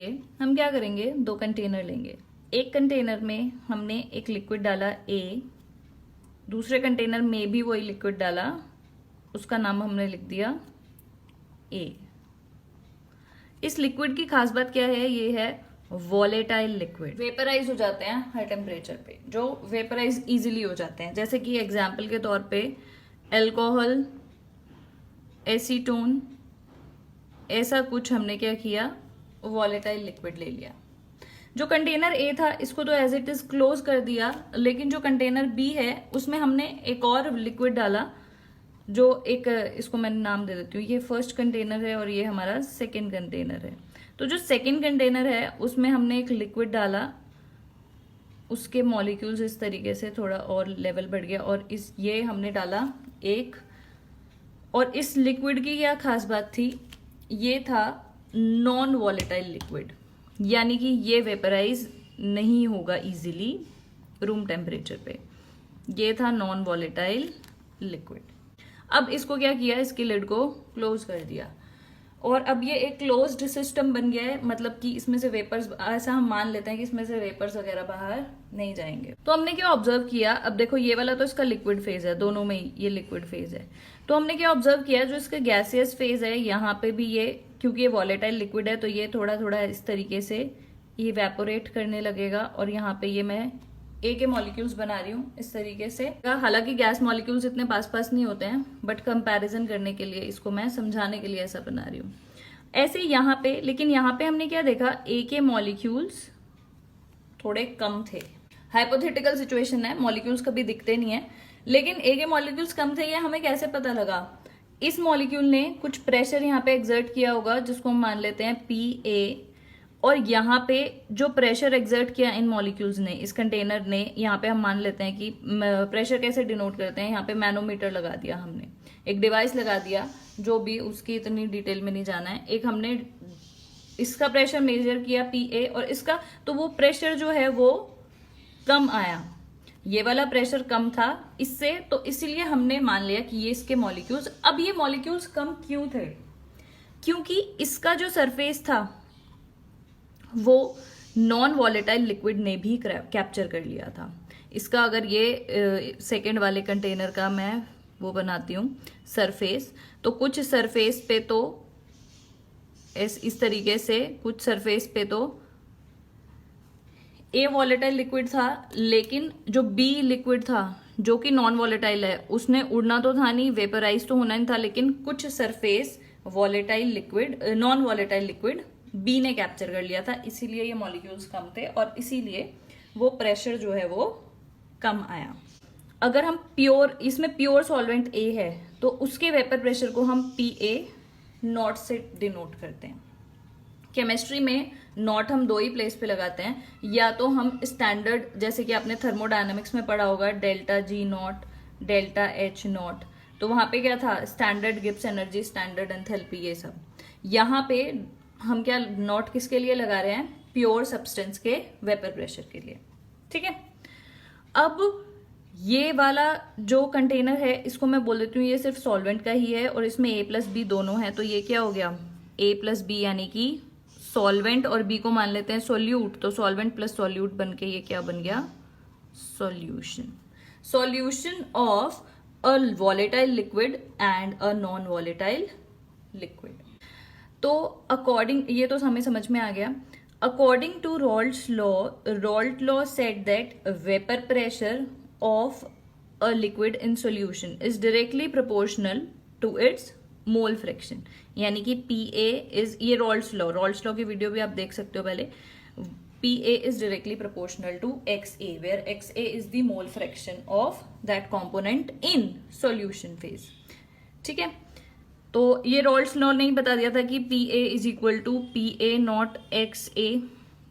हम क्या करेंगे, दो कंटेनर लेंगे। एक कंटेनर में हमने एक लिक्विड डाला ए, दूसरे कंटेनर में भी वही लिक्विड डाला, उसका नाम हमने लिख दिया ए। इस लिक्विड की खास बात क्या है, ये है वॉलेटाइल लिक्विड। वेपराइज हो जाते हैं हर टेम्परेचर पे, जो वेपराइज इजीली हो जाते हैं। जैसे कि एग्जाम्पल के तौर पे अल्कोहल, एसीटोन, ऐसा कुछ हमने क्या किया, वॉलेटाइल लिक्विड ले लिया। जो कंटेनर ए था इसको तो एज इट इज क्लोज कर दिया, लेकिन जो कंटेनर बी है उसमें हमने एक और लिक्विड डाला, जो एक, इसको मैं नाम दे देती हूँ, ये फर्स्ट कंटेनर है और ये हमारा सेकंड कंटेनर है। तो जो सेकंड कंटेनर है उसमें हमने एक लिक्विड डाला, उसके मॉलिक्यूल्स इस तरीके से थोड़ा और लेवल बढ़ गया, और ये हमने डाला एक। और इस लिक्विड की क्या खास बात थी, ये था नॉन वॉलेटाइल लिक्विड, यानी कि ये वेपराइज नहीं होगा इजीली रूम टेम्परेचर पे। ये था नॉन वॉलेटाइल लिक्विड। अब इसको क्या किया, इसकी लिड को क्लोज कर दिया, और अब ये एक क्लोज्ड सिस्टम बन गया है, मतलब कि इसमें से वेपर्स, ऐसा हम मान लेते हैं कि इसमें से वेपर्स वगैरह बाहर नहीं जाएंगे। तो हमने क्या ऑब्जर्व किया, अब देखो ये वाला तो इसका लिक्विड फेज है, दोनों में ही ये लिक्विड फेज है। तो हमने क्या ऑब्जर्व किया, जो इसका गैसियस फेज है यहाँ पे भी ये, क्योंकि ये वॉलेटाइल लिक्विड है तो ये थोड़ा थोड़ा इस तरीके से ये इवेपोरेट करने लगेगा, और यहाँ पे ये मैं ए के मॉलिक्यूल्स बना रही हूँ इस तरीके से। हालांकि गैस मॉलिक्यूल्स इतने पास पास नहीं होते हैं, बट कंपैरिजन करने के लिए, इसको मैं समझाने के लिए ऐसा बना रही हूँ। ऐसे यहाँ पे, लेकिन यहाँ पे हमने क्या देखा, ए के मॉलिक्यूल्स थोड़े कम थे। हाइपोथेटिकल सिचुएशन है, मॉलिक्यूल्स कभी दिखते नहीं है, लेकिन ए के मॉलिक्यूल्स कम थे। ये हमें कैसे पता लगा, इस मॉलिक्यूल ने कुछ प्रेशर यहाँ पे एक्सर्ट किया होगा, जिसको हम मान लेते हैं पी ए, और यहाँ पे जो प्रेशर एक्सर्ट किया इन मॉलिक्यूल्स ने, इस कंटेनर ने, यहाँ पे हम मान लेते हैं कि प्रेशर कैसे डिनोट करते हैं, यहाँ पे मैनोमीटर लगा दिया हमने, एक डिवाइस लगा दिया, जो भी, उसकी इतनी डिटेल में नहीं जाना है। एक हमने इसका प्रेशर मेजर किया पी ए, और इसका, तो वो प्रेशर जो है वो कम आया, ये वाला प्रेशर कम था इससे, तो इसीलिए हमने मान लिया कि ये इसके मॉलिक्यूल्स। अब ये मॉलिक्यूल्स कम क्यों थे, क्योंकि इसका जो सरफेस था वो नॉन वॉलेटाइल लिक्विड ने भी कैप्चर कर लिया था। इसका अगर ये सेकेंड वाले कंटेनर का मैं वो बनाती हूँ सरफेस, तो कुछ सरफेस पे तो इस तरीके से, कुछ सरफेस पे तो ए वॉलेटाइल लिक्विड था, लेकिन जो बी लिक्विड था जो कि नॉन वॉलेटाइल है, उसने उड़ना तो था नहीं, वेपराइज तो होना नहीं था, लेकिन कुछ surface volatile liquid, non volatile liquid B ने कैप्चर कर लिया था, इसीलिए ये मॉलिक्यूल्स कम थे, और इसीलिए वो प्रेशर जो है वो कम आया। अगर हम प्योर, इसमें प्योर सॉल्वेंट ए है, तो उसके वेपर प्रेशर को हम पी ए नॉट से डिनोट करते हैं। केमिस्ट्री में नॉट हम दो ही प्लेस पे लगाते हैं, या तो हम स्टैंडर्ड, जैसे कि आपने थर्मोडायनामिक्स में पढ़ा होगा, delta G not, delta H not, तो वहां पे क्या था, standard Gibbs energy, standard enthalpy, ये सब। यहाँ पे हम क्या नॉट किसके लिए लगा रहे हैं, प्योर सब्सटेंस के वेपर प्रेशर के लिए, ठीक है। अब ये वाला जो कंटेनर है, इसको मैं बोल देती हूँ ये सिर्फ सॉल्वेंट का ही है, और इसमें ए प्लस बी दोनों है, तो ये क्या हो गया, ए प्लस बी, यानी कि सॉल्वेंट, और बी को मान लेते हैं सोल्यूट, तो सॉल्वेंट प्लस सोल्यूट बन के ये क्या बन गया, solution. Solution of a volatile liquid and a non volatile liquid. तो अकॉर्डिंग, ये तो हमें समझ में आ गया। According to Raoult law said that vapour pressure of a liquid in solution is directly proportional to its mole fraction, यानी कि पी ए इज, ये रॉल्ट्स लॉ की वीडियो भी आप देख सकते हो पहले, P A is directly proportional to X A, where X A is the mole fraction of that component in solution phase, ठीक है। तो ये रॉल्ट्स लॉ ने ही बता दिया था कि P A is equal to P A not X A,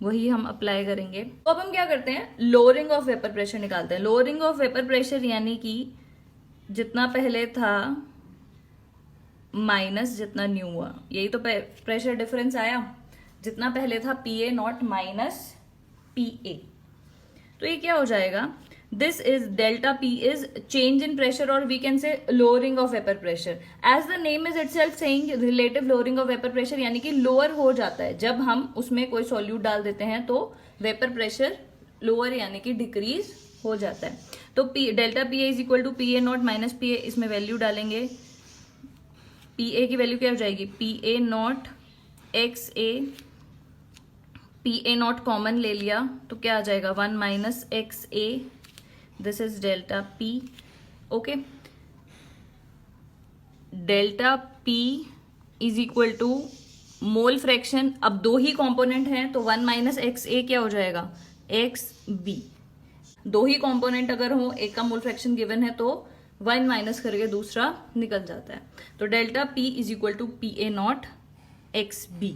वही हम अप्लाई करेंगे। तो अब हम क्या करते हैं, लोअरिंग ऑफ वेपर प्रेशर निकालते हैं। लोअरिंग ऑफ वेपर प्रेशर यानी कि जितना पहले था माइनस जितना न्यू हुआ, यही तो प्रेशर डिफरेंस आया, जितना पहले था P A not minus P ए, तो ये क्या हो जाएगा, this is delta P is change in pressure or we can say lowering of vapor pressure. As the name is itself saying relative lowering of vapor pressure, यानी कि lower हो जाता है जब हम उसमें कोई solute डाल देते हैं तो vapor pressure lower यानी कि decrease हो जाता है. तो delta P A is equal to P A not minus P A, इसमें वैल्यू डालेंगे. पी ए की वैल्यू क्या हो जाएगी, P A not X A, P A naught common ले लिया तो क्या आ जाएगा 1 minus X A, this is delta P. Okay, delta P is equal to mole fraction. अब दो ही कंपोनेंट हैं तो 1 माइनस एक्स ए क्या हो जाएगा, एक्स बी. दो ही कंपोनेंट अगर हो, एक का मोल फ्रैक्शन गिवन है तो 1 माइनस करके दूसरा निकल जाता है. तो delta P is equal to P A not X B.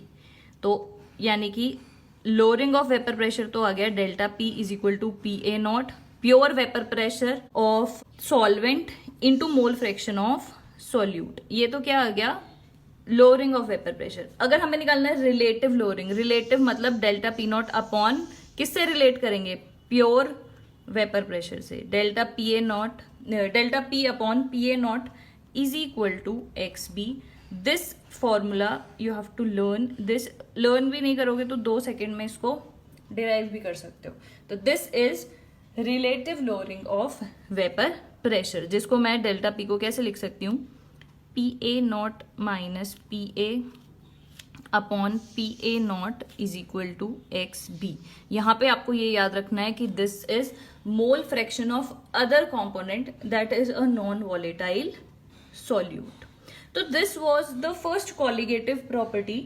तो यानी कि लोअरिंग ऑफ वेपर प्रेशर तो आ गया delta P is equal to P A naught pure vapour pressure of solvent into mole fraction of solute. ये तो क्या आ गया, लोअरिंग ऑफ वेपर प्रेशर. अगर हमें निकालना है रिलेटिव लोअरिंग, रिलेटिव मतलब डेल्टा पी नॉट अपॉन किससे रिलेट करेंगे, प्योर वेपर प्रेशर से. Delta P A naught, delta P upon P A not is equal to X B. This formula you have to learn. This learn भी नहीं करोगे तो 2 second में इसको derive भी कर सकते हो. तो this is relative lowering of vapour pressure, जिसको मैं डेल्टा पी को कैसे लिख सकती हूँ, P A not minus P A upon P A not is equal to X B. यहाँ पे आपको ये याद रखना है कि this is mole fraction of other component that is a non volatile solute. तो this was the first colligative property